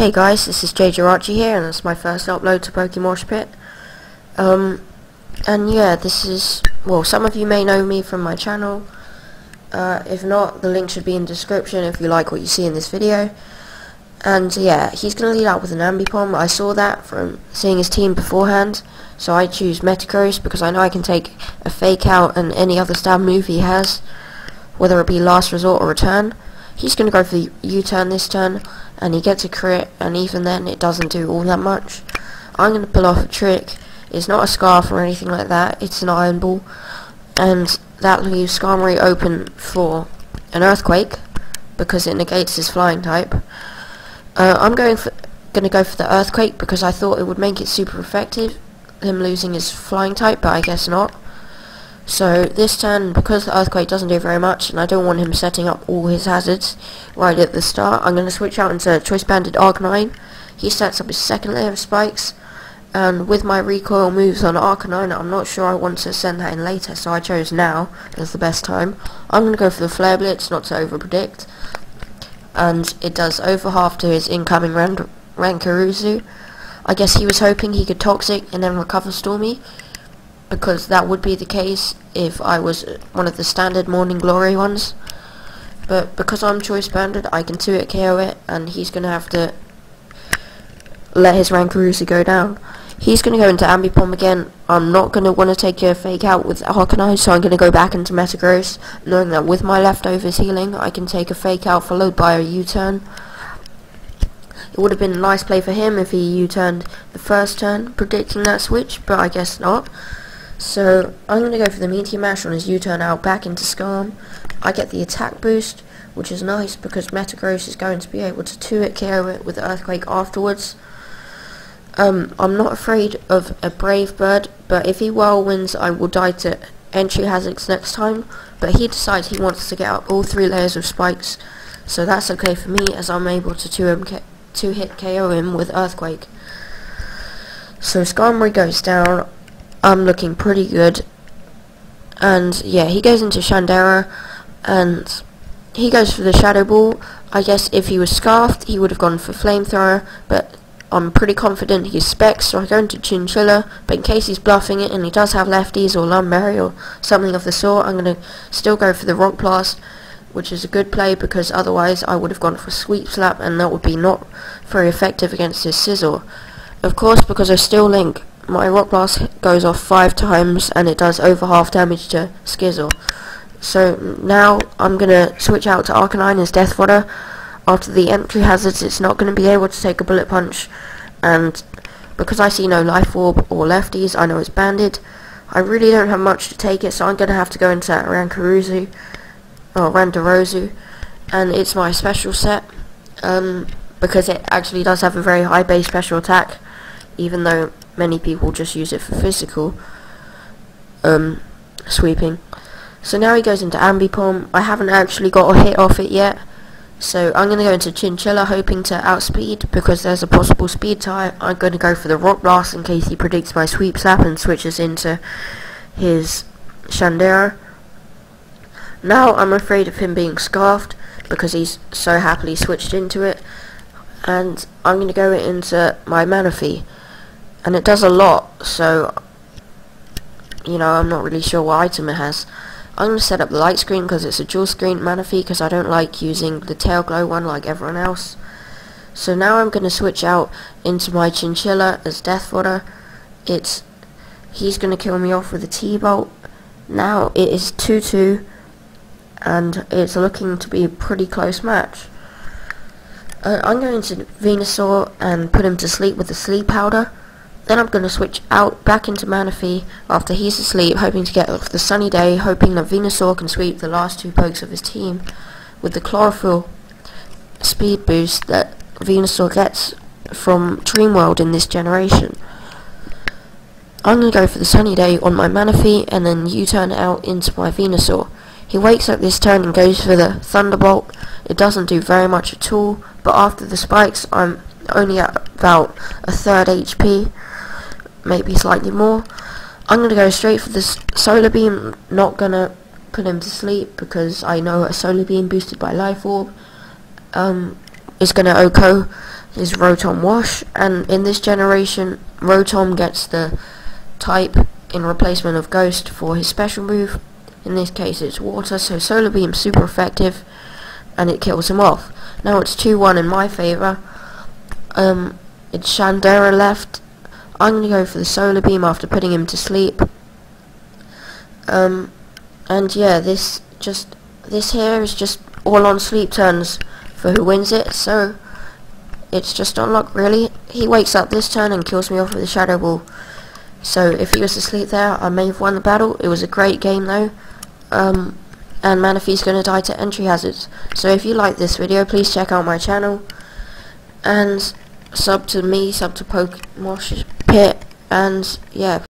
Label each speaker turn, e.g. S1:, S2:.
S1: Hey guys, this is JayJirachi here, and it's my first upload to PokeMoshPit. And yeah, this is, well, some of you may know me from my channel. If not, the link should be in the description if you like what you see in this video. And yeah, he's going to lead out with an Ambipom. I saw that from seeing his team beforehand, so I choose Metagross because I know I can take a Fake Out and any other stab move he has, whether it be Last Resort or Return. He's going to go for the U-turn this turn, and he gets a crit, and even then it doesn't do all that much. I'm going to pull off a trick. It's not a Scarf or anything like that, it's an Iron Ball, and that leaves Skarmory open for an Earthquake, because it negates his Flying type. I'm going to go for the Earthquake because I thought it would make it super effective, him losing his Flying type, but I guess not. So this turn, because the Earthquake doesn't do very much, and I don't want him setting up all his hazards right at the start, I'm going to switch out into Choice Banded Arcanine. He sets up his second layer of spikes, and with my recoil moves on Arcanine, I'm not sure I want to send that in later, so I chose now as the best time. I'm going to go for the Flare Blitz, not to over-predict, and it does over half to his incoming Rankaruzu. I guess he was hoping he could Toxic and then recover Stormy, because that would be the case if I was one of the standard Morning Glory ones. But because I'm Choice Banded, I can 2-hit KO it, and he's going to have to let his Rankaruzu go down. He's going to go into Ambipom again. I'm not going to want to take a Fake Out with Arcanine, so I'm going to go back into Metagross, knowing that with my leftovers healing, I can take a Fake Out followed by a U-turn. It would have been a nice play for him if he U-turned the first turn, predicting that switch, but I guess not. So I'm going to go for the Meteor Mash on his U-turn out back into Skarm. I get the attack boost, which is nice because Metagross is going to be able to 2-hit KO it with the Earthquake afterwards. I'm not afraid of a Brave Bird, but if he Whirlwinds, I will die to Entry Hazards next time. But he decides he wants to get up all 3 layers of spikes, so that's okay for me as I'm able to 2-hit KO him with Earthquake. So Skarmory goes down. I'm looking pretty good, and yeah, he goes into Shandera, and he goes for the Shadow Ball. I guess if he was Scarfed, he would have gone for Flamethrower, but I'm pretty confident he's Specs, so I go into Chinchilla, but in case he's bluffing it and he does have lefties or Lumberry or something of the sort, I'm going to still go for the Rock Blast, which is a good play because otherwise I would have gone for Sweep Slap, and that would be not very effective against his Scizor. Of course, because I still Link, my Rock Blast goes off 5 times and it does over half damage to Scizor. So now I'm going to switch out to Arcanine as Death Fodder. After the entry hazards, it's not going to be able to take a Bullet Punch, and because I see no Life Orb or lefties, I know it's banded. I really don't have much to take it, so I'm going to have to go into Rankaruzu, or Randarozu, and it's my special set, because it actually does have a very high base special attack, even though many people just use it for physical sweeping. So now he goes into Ambipom. I haven't actually got a hit off it yet, so I'm going to go into Chinchilla hoping to outspeed because there's a possible speed tie. I'm going to go for the Rock Blast in case he predicts my Sweep Slap and switches into his Shandera. Now I'm afraid of him being Scarfed because he's so happily switched into it, and I'm going to go into my Manaphy. And it does a lot, so, you know, I'm not really sure what item it has. I'm going to set up the light screen because it's a dual screen Manaphy because I don't like using the tail glow one like everyone else. So now I'm going to switch out into my Chinchilla as Death Fodder. He's going to kill me off with a T-Bolt. Now it is 2-2, and it's looking to be a pretty close match. I'm going to Venusaur and put him to sleep with the Sleep Powder. Then I'm going to switch out back into Manaphy after he's asleep, hoping to get off the Sunny Day, hoping that Venusaur can sweep the last 2 pokes of his team with the Chlorophyll speed boost that Venusaur gets from Dream World in this generation. I'm going to go for the Sunny Day on my Manaphy and then U-turn out into my Venusaur. He wakes up this turn and goes for the Thunderbolt. It doesn't do very much at all, but after the spikes I'm only at about a third HP, maybe slightly more. I'm going to go straight for this Solar Beam, not going to put him to sleep because I know a Solar Beam boosted by Life Orb is going to OHKO is Rotom Wash, and in this generation Rotom gets the type in replacement of Ghost for his special move. In this case it's Water, so Solar Beam's super effective and it kills him off. Now it's 2-1 in my favour. It's Shandera left. I'm going to go for the Solar Beam after putting him to sleep. And yeah, this here is just all on sleep turns for who wins it, so it's just on luck really. He wakes up this turn and kills me off with a Shadow Ball. So if he was asleep there, I may have won the battle. It was a great game though. And Manaphy's going to die to entry hazards. So if you like this video, please check out my channel. And sub to me, sub to PokeMoshPit, and yeah.